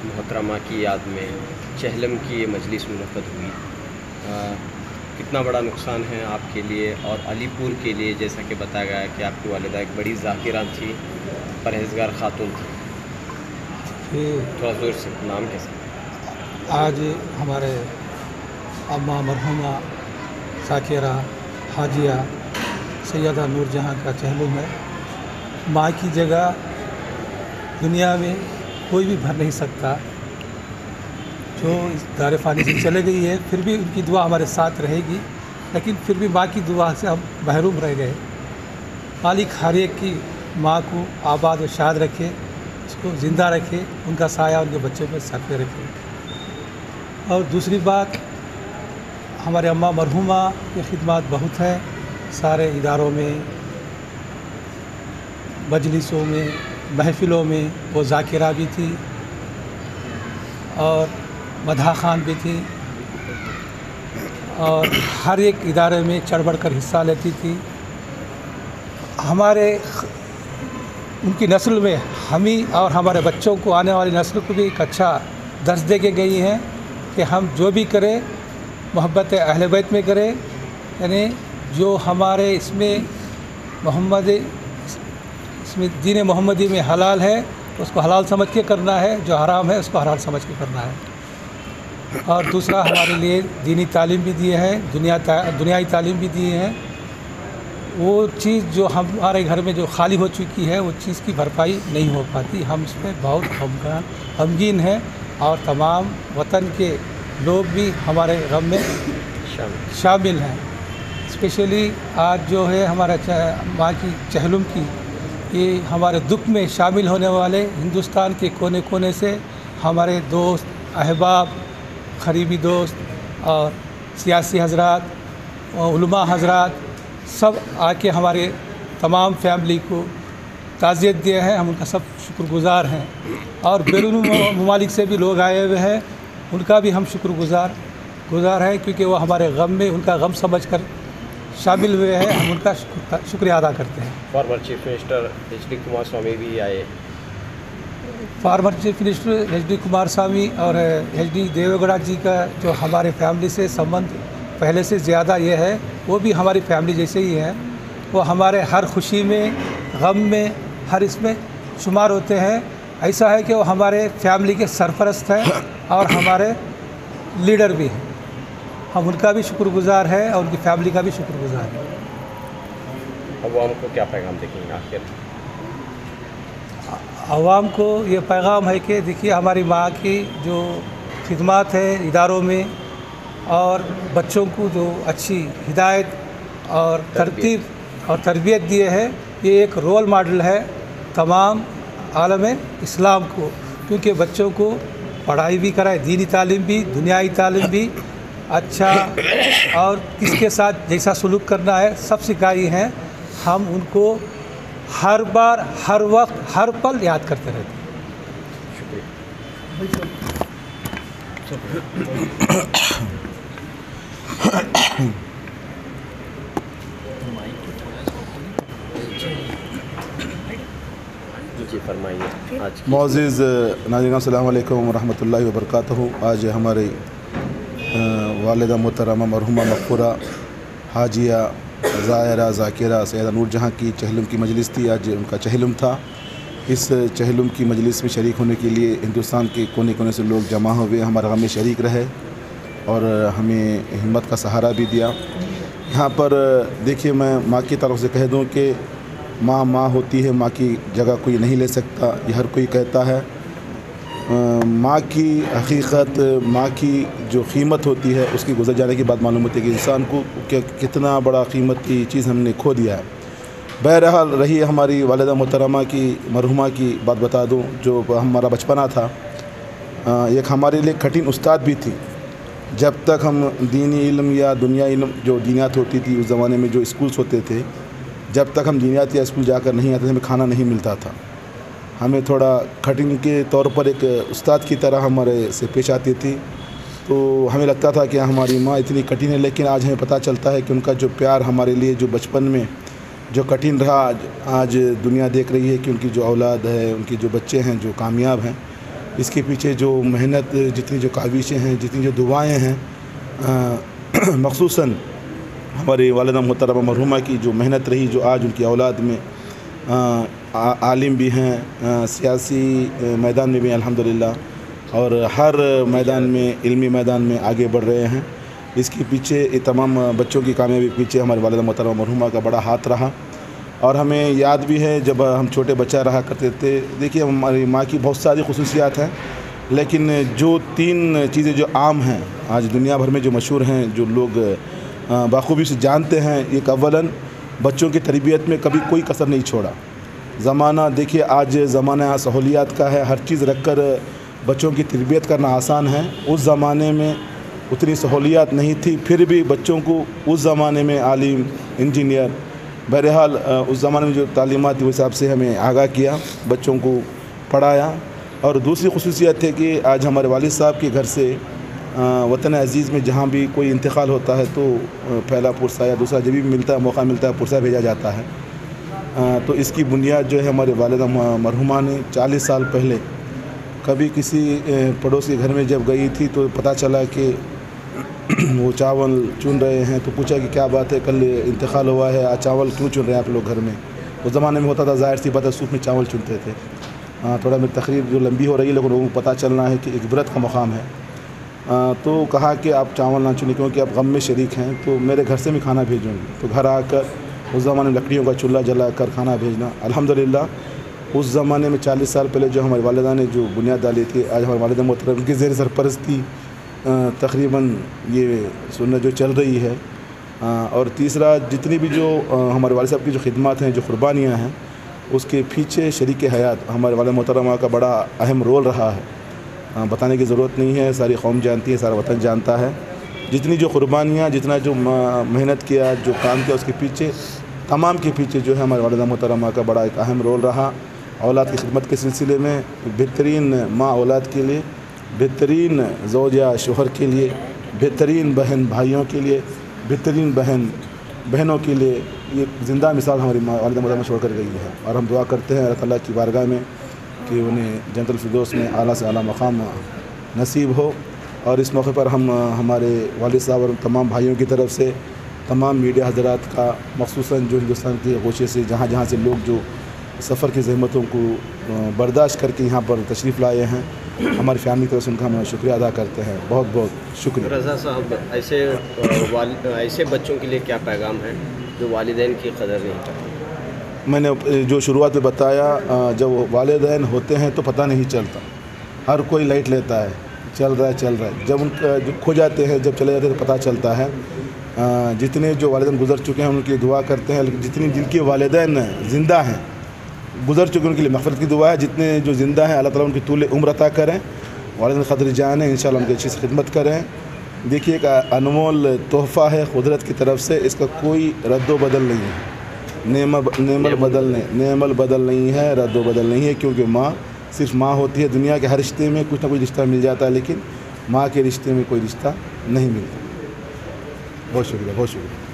मोहतरमा की याद में चहलम की ये मजलिस मुनक़्क़द हुई। कितना बड़ा नुकसान है आपके लिए और अलीपुर के लिए, जैसा कि बताया गया है कि आपकी वालिदा एक बड़ी ज़ाकिरा थी, परहेज़गार ख़ातून थी। थोड़ा ज़ोर से नाम कैसे? आज हमारे अम्मा मरहुमा ज़ाकिरा हाजिया सैयदा नूरजहां का चहलम है। माँ की जगह दुनिया में कोई भी भर नहीं सकता। जो इस दारे फ़ानी से चले गई है, फिर भी उनकी दुआ हमारे साथ रहेगी, लेकिन फिर भी माँ की दुआ से हम महरूम रह गए। मालिक हर एक की माँ को आबाद और शाद रखे, उसको ज़िंदा रखे, उनका साया उनके बच्चों पर सर पे रखे। और दूसरी बात, हमारे अम्मा मरहुमा की खिदमत बहुत है, सारे इदारों में, मजलिसों में, महफ़िलों में वो ज़ाकिरा भी थी और मदहा खान भी थी, और हर एक इदारे में चढ़ बढ़ कर हिस्सा लेती थी। हमारे उनकी नस्ल में हम ही और हमारे बच्चों को, आने वाली नस्ल को भी एक अच्छा दर्स दे के गई हैं कि हम जो भी करें मोहब्बत अहले बैत में करें, यानी जो हमारे इसमें दीन मोहम्मदी में हलाल है उसको हलाल समझ के करना है, जो हराम है उसको हराम समझ के करना है। और दूसरा, हमारे लिए दीनी तालीम भी दिए हैं, दुनियाई तालीम भी दिए हैं। वो चीज़ जो हमारे घर में जो खाली हो चुकी है, वो चीज़ की भरपाई नहीं हो पाती। हम इसमें बहुत गमगीन हैं और तमाम वतन के लोग भी हमारे गम में शामिल हैं। स्पेशली आज जो है हमारा माँ की चहलम की, ये हमारे दुख में शामिल होने वाले हिंदुस्तान के कोने कोने से हमारे दोस्त, अहबाब, करीबी दोस्त और सियासी हजरात और उलमा हजरात सब आके हमारे तमाम फैमिली को ताज़ियत दिए हैं। हम उनका सब शुक्रगुज़ार हैं। और बैरून ममालिक से भी लोग आए हुए हैं, उनका भी हम शुक्रगुज़ार हैं, क्योंकि वो हमारे गम में उनका गम समझकर शामिल हुए हैं। हम उनका शुक्रिया अदा करते हैं। Former chief minister H D. Kumaraswamy भी आए। Former chief minister H D. Kumaraswamy और एच.डी. देवेगौड़ा जी का जो हमारे फैमिली से संबंध पहले से ज़्यादा ये है, वो भी हमारी फैमिली जैसे ही है। वो हमारे हर खुशी में, गम में, हर इसमें शुमार होते हैं। ऐसा है कि वो हमारे फैमिली के सरपरस्त हैं और हमारे लीडर भी हैं। हम उनका भी शुक्रगुज़ार है और उनकी फैमिली का भी शुक्रगुज़ार है। अब हमको क्या पैगाम देखेंगे आखिर? आवाम को ये पैगाम है कि देखिए, हमारी माँ की जो खिदमत है इदारों में और बच्चों को जो अच्छी हिदायत और तरतीब और तरबियत दिए है, ये एक रोल मॉडल है तमाम आलम इस्लाम को, क्योंकि बच्चों को पढ़ाई भी कराए, दीनी तालीम भी, दुनियाई तालीम भी अच्छा, और किसके साथ जैसा सलूक करना है सब सिखाई हैं। हम उनको हर बार, हर वक्त, हर पल याद करते रहते हैं। जी फरमाइए। मुअज़्ज़िज़ नाज़रीन, अस्सलामु अलैकुम वरहमतुल्लाहि वबरकातुहू। आज हमारे वालिदा मोहतरमा मरहुमा मक़फ़ूरा हाजिया ज़ाकिरा सैयदा नूरजहां की चहलम की मजलिस थी। आज उनका चहलम था। इस चहलम की मजलिस में शरीक होने के लिए हिंदुस्तान के कोने कोने से लोग जमा हुए, हमारे गम में शरीक रहे और हमें हिम्मत का सहारा भी दिया। यहाँ पर देखिए, मैं माँ की तरफ से कह दूँ कि माँ माँ होती है, माँ की जगह कोई नहीं ले सकता, ये हर कोई कहता है। माँ की हकीकत, माँ की जो कीमत होती है, उसकी गुजर जाने के बाद मालूम होती है कि इंसान को कितना बड़ा कीमत की चीज़ हमने खो दिया है। बहरहाल रही हमारी वालिदा मोहतरमा की मरहुमा की बात बता दूँ, जो हमारा बचपना था, एक हमारे लिए कठिन उस्ताद भी थी। जब तक हम दीनी इल्म या दुनिया इल्म जो दीनियात होती थी उस ज़माने में, जो स्कूल्स होते थे, जब तक हम दीनियात या स्कूल जाकर नहीं आते थे, हमें खाना नहीं मिलता था। हमें थोड़ा कठिन के तौर पर एक उस्ताद की तरह हमारे से पेश आती थी। तो हमें लगता था कि हमारी माँ इतनी कठिन है, लेकिन आज हमें पता चलता है कि उनका जो प्यार हमारे लिए, जो बचपन में जो कठिन रहा, आज दुनिया देख रही है कि उनकी जो औलाद है, उनके जो बच्चे हैं जो कामयाब हैं, इसके पीछे जो मेहनत, जितनी जो काविशें हैं, जितनी जो दुआएं हैं, मखसूसन हमारी वालिदा मोहतरमा मरहुमा की जो मेहनत रही, जो आज उनकी औलाद में आलिम भी हैं, सियासी मैदान में भी अल्हम्दुलिल्लाह, और हर मैदान में, इल्मी मैदान में आगे बढ़ रहे हैं। इसके पीछे ये तमाम बच्चों की कामयाबी पीछे हमारी वालिदा मोहतरमा मरहुमा का बड़ा हाथ रहा। और हमें याद भी है जब हम छोटे बच्चा रहा करते थे, देखिए हमारी माँ की बहुत सारी खुसूसियात हैं, लेकिन जो 3 चीज़ें जो आम हैं, आज दुनिया भर में जो मशहूर हैं, जो लोग बाखूबी से जानते हैं, एक अव्वलन बच्चों की तरबियत में कभी कोई कसर नहीं छोड़ा। ज़माना देखिए, आज ज़माना सहूलियात का है, हर चीज़ रख कर बच्चों की तरबियत करना आसान है। उस ज़माने में उतनी सहूलियात नहीं थी, फिर भी बच्चों को उस ज़माने में आलिम, इंजीनियर, बहरहाल उस ज़माने में जो तालीमात थी उस हिसाब से हमें आगाह किया, बच्चों को पढ़ाया। और दूसरी खुसूसियत है कि आज हमारे वालिद साहब के घर से वतन अज़ीज़ में जहाँ भी कोई इंतकाल होता है तो पहला पुरसा या दूसरा जब भी मिलता है, मौका मिलता है, पुरसा भेजा जाता है। तो इसकी बुनियाद जो है हमारे वालिदा मरहुमा ने 40 साल पहले कभी किसी पड़ोस के घर में जब गई थी तो पता चला कि वो चावल चुन रहे हैं, तो पूछा कि क्या बात है, कल इंतकाल हुआ है, आज चावल क्यों चुन रहे हैं आप लोग घर में। उस ज़माने में होता था, ज़ाहिर सी बात है, सूप में चावल चुनते थे। थोड़ा मेरी तकरीर जो लंबी हो रही है, लेकिन लोगों को पता चलना है कि एक इबरत का मकाम है। तो कहा कि आप चावल ना चुनें क्योंकि आप गम में शरीक हैं, तो मेरे घर से मैं खाना भेजूँगी। तो घर आकर उस ज़माने में लकड़ियों का चूल्हा जला कर खाना भेजना, अल्हम्दुलिल्लाह उस ज़माने में 40 साल पहले जो हमारी वालिदा ने जो बुनियाद डाली थी, आज हमारी वालिदा मोहतरम की ज़ेर सरपरस्ती तकरीबन ये सुन्नत जो चल रही है। और तीसरा, जितनी भी जो हमारे वालिद साहब की जो खिदमत हैं, जो कुर्बानियाँ हैं, उसके पीछे शरीक हयात हमारे वालिदा मोहतरमा का बड़ा अहम रोल रहा है। बताने की ज़रूरत नहीं है, सारी कौम जानती है, सारा वतन जानता है। जितनी जो कुर्बानियाँ, जितना जो मेहनत किया, जो काम किया, उसके पीछे, तमाम के पीछे जो है हमारे वालिदा मोहतरमा का बड़ा एक अहम रोल रहा। औलाद की खिदमत के सिलसिले में बेहतरीन माँ औलाद के लिए, बेहतरीन ज़ौजा शोहर के लिए, बेहतरीन बहन भाइयों के लिए, बेहतरीन बहनों के लिए, ये ज़िंदा मिसाल हमारी वालिदा मोहतरमा छोड़ कर गई है। और हम दुआ करते हैं अल्लाह ताला की बारगाह में कि उन्हें जन्नतुल फिरदौस में आला से आला मकाम नसीब हो। और इस मौके पर हम हमारे वालिद साहब और तमाम भाइयों की तरफ से तमाम मीडिया हज़रात का, मख़सूसन जो हिंदुस्तान के गोशे से जहाँ जहाँ से लोग जो सफ़र की ज़हमतों को बर्दाश्त करके यहाँ पर तशरीफ़ लाए हैं, हमारी फैमिली की तरफ से उनका हम शुक्रिया अदा करते हैं। बहुत बहुत शुक्रिया। रज़ा साहब, ऐसे बच्चों के लिए क्या पैगाम है जो वालिदैन की कदर नहीं करते? मैंने जो शुरुआत में बताया, जब वालिदैन होते हैं तो पता नहीं चलता, हर कोई लाइट लेता है, चल रहा है। जब उनका जो खो जाते हैं, जब चले जाते हैं तो पता चलता है। जितने जो वालिदैन गुज़र चुके हैं उनके लिए दुआ करते हैं, लेकिन जितनी जिनके वालिदैन ज़िंदा हैं, गुज़र चुके, उनके लिए मग़फ़िरत की दुआ है। जितने जो ज़िंदा हैं, अल्लाह ताला उनकी तूल उम्र अता करें, वालिदैन क़द्र जान है, इंशाअल्लाह उनकी अच्छी से खिदमत करें। देखिए, एक अनमोल तोहफ़ा है कुदरत की तरफ से, इसका कोई रद्दो बदल नहीं है, नेमल बदल नहीं है, रद्दो बदल नहीं है। क्योंकि माँ सिर्फ माँ होती है। दुनिया के हर रिश्ते में कुछ ना कुछ रिश्ता मिल जाता है, लेकिन माँ के रिश्ते में कोई रिश्ता नहीं मिलता। बहुत शुक्रिया, बहुत शुक्रिया।